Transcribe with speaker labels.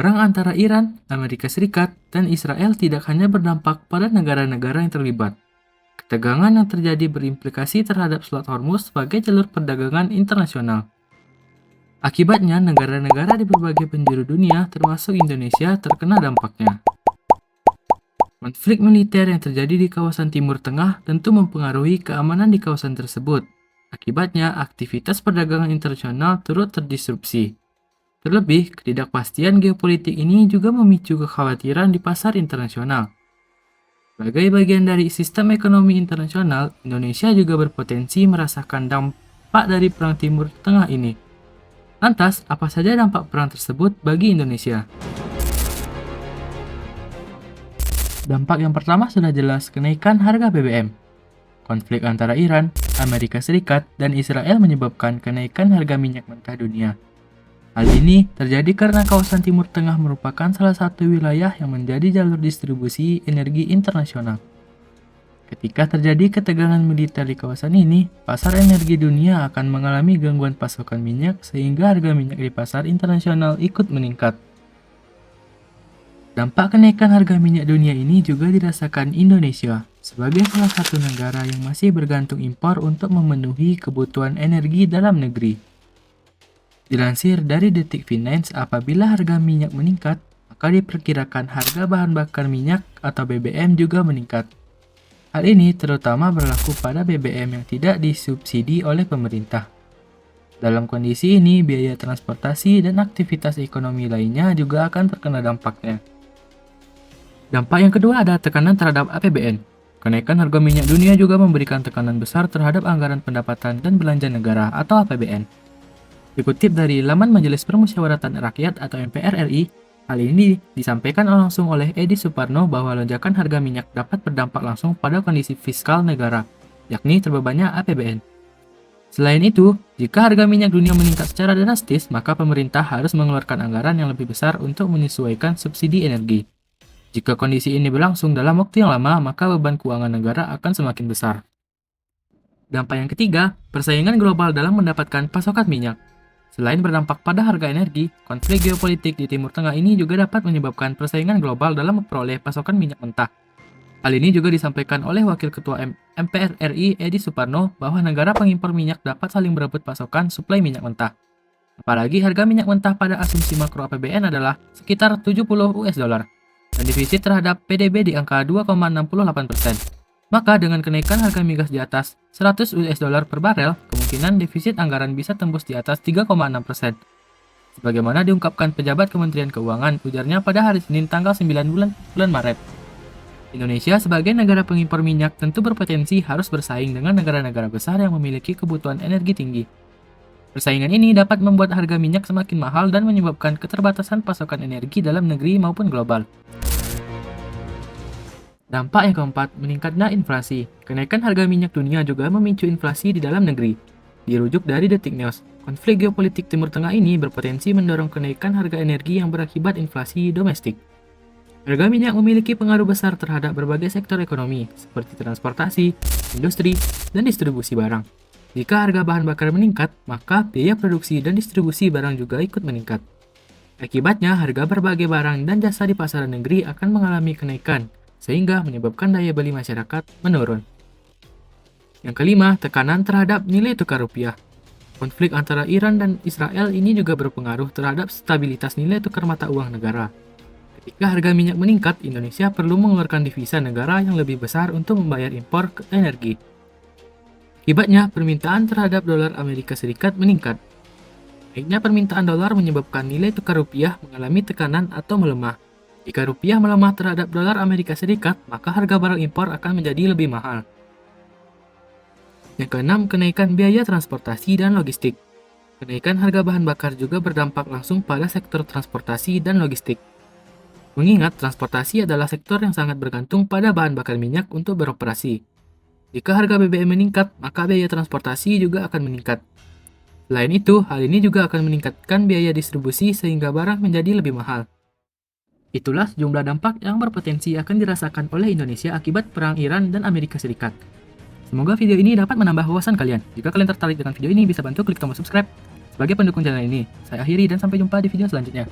Speaker 1: Perang antara Iran, Amerika Serikat, dan Israel tidak hanya berdampak pada negara-negara yang terlibat. Ketegangan yang terjadi berimplikasi terhadap Selat Hormuz sebagai jalur perdagangan internasional. Akibatnya, negara-negara di berbagai penjuru dunia, termasuk Indonesia, terkena dampaknya. Konflik militer yang terjadi di kawasan Timur Tengah tentu mempengaruhi keamanan di kawasan tersebut. Akibatnya, aktivitas perdagangan internasional turut terdisrupsi. Terlebih, ketidakpastian geopolitik ini juga memicu kekhawatiran di pasar internasional. Sebagai bagian dari sistem ekonomi internasional, Indonesia juga berpotensi merasakan dampak dari Perang Timur Tengah ini. Lantas, apa saja dampak perang tersebut bagi Indonesia? Dampak yang pertama sudah jelas, kenaikan harga BBM. Konflik antara Iran, Amerika Serikat, dan Israel menyebabkan kenaikan harga minyak mentah dunia. Hal ini terjadi karena kawasan Timur Tengah merupakan salah satu wilayah yang menjadi jalur distribusi energi internasional. Ketika terjadi ketegangan militer di kawasan ini, pasar energi dunia akan mengalami gangguan pasokan minyak sehingga harga minyak di pasar internasional ikut meningkat. Dampak kenaikan harga minyak dunia ini juga dirasakan Indonesia sebagai salah satu negara yang masih bergantung impor untuk memenuhi kebutuhan energi dalam negeri. Dilansir dari Detik Finance, apabila harga minyak meningkat, maka diperkirakan harga bahan bakar minyak atau BBM juga meningkat. Hal ini terutama berlaku pada BBM yang tidak disubsidi oleh pemerintah. Dalam kondisi ini, biaya transportasi dan aktivitas ekonomi lainnya juga akan terkena dampaknya. Dampak yang kedua ada tekanan terhadap APBN. Kenaikan harga minyak dunia juga memberikan tekanan besar terhadap anggaran pendapatan dan belanja negara atau APBN. Dikutip dari laman Majelis Permusyawaratan Rakyat atau MPR RI, hal ini disampaikan langsung oleh Edi Suparno bahwa lonjakan harga minyak dapat berdampak langsung pada kondisi fiskal negara, yakni terbebannya APBN. Selain itu, jika harga minyak dunia meningkat secara drastis, maka pemerintah harus mengeluarkan anggaran yang lebih besar untuk menyesuaikan subsidi energi. Jika kondisi ini berlangsung dalam waktu yang lama, maka beban keuangan negara akan semakin besar. Dampak yang ketiga, persaingan global dalam mendapatkan pasokan minyak. Selain berdampak pada harga energi, konflik geopolitik di Timur Tengah ini juga dapat menyebabkan persaingan global dalam memperoleh pasokan minyak mentah. Hal ini juga disampaikan oleh Wakil Ketua MPR RI Edi Suparno bahwa negara pengimpor minyak dapat saling berebut pasokan suplai minyak mentah. Apalagi harga minyak mentah pada asumsi makro APBN adalah sekitar 70 US dollar dan defisit terhadap PDB di angka 2,68%. Maka dengan kenaikan harga migas di atas 100 US dollar per barel, kemungkinan defisit anggaran bisa tembus di atas 3,6%. Sebagaimana diungkapkan pejabat Kementerian Keuangan, ujarnya pada hari Senin tanggal 9 bulan Maret. Indonesia sebagai negara pengimpor minyak tentu berpotensi harus bersaing dengan negara-negara besar yang memiliki kebutuhan energi tinggi. Persaingan ini dapat membuat harga minyak semakin mahal dan menyebabkan keterbatasan pasokan energi dalam negeri maupun global. Dampak yang keempat, meningkatnya inflasi. Kenaikan harga minyak dunia juga memicu inflasi di dalam negeri. Dirujuk dari Detik News, konflik geopolitik Timur Tengah ini berpotensi mendorong kenaikan harga energi yang berakibat inflasi domestik. Harga minyak memiliki pengaruh besar terhadap berbagai sektor ekonomi, seperti transportasi, industri, dan distribusi barang. Jika harga bahan bakar meningkat, maka biaya produksi dan distribusi barang juga ikut meningkat. Akibatnya, harga berbagai barang dan jasa di pasaran negeri akan mengalami kenaikan, sehingga menyebabkan daya beli masyarakat menurun. Yang kelima, tekanan terhadap nilai tukar rupiah. Konflik antara Iran dan Israel ini juga berpengaruh terhadap stabilitas nilai tukar mata uang negara. Ketika harga minyak meningkat, Indonesia perlu mengeluarkan devisa negara yang lebih besar untuk membayar impor energi. Akibatnya, permintaan terhadap dolar Amerika Serikat meningkat. Naiknya permintaan dolar menyebabkan nilai tukar rupiah mengalami tekanan atau melemah. Jika rupiah melemah terhadap dolar Amerika Serikat, maka harga barang impor akan menjadi lebih mahal. Yang keenam, kenaikan biaya transportasi dan logistik. Kenaikan harga bahan bakar juga berdampak langsung pada sektor transportasi dan logistik. Mengingat transportasi adalah sektor yang sangat bergantung pada bahan bakar minyak untuk beroperasi. Jika harga BBM meningkat, maka biaya transportasi juga akan meningkat. Selain itu, hal ini juga akan meningkatkan biaya distribusi sehingga barang menjadi lebih mahal. Itulah sejumlah dampak yang berpotensi akan dirasakan oleh Indonesia akibat perang Iran dan Amerika Serikat. Semoga video ini dapat menambah wawasan kalian. Jika kalian tertarik dengan video ini, bisa bantu klik tombol subscribe sebagai pendukung channel ini. Saya akhiri dan sampai jumpa di video selanjutnya.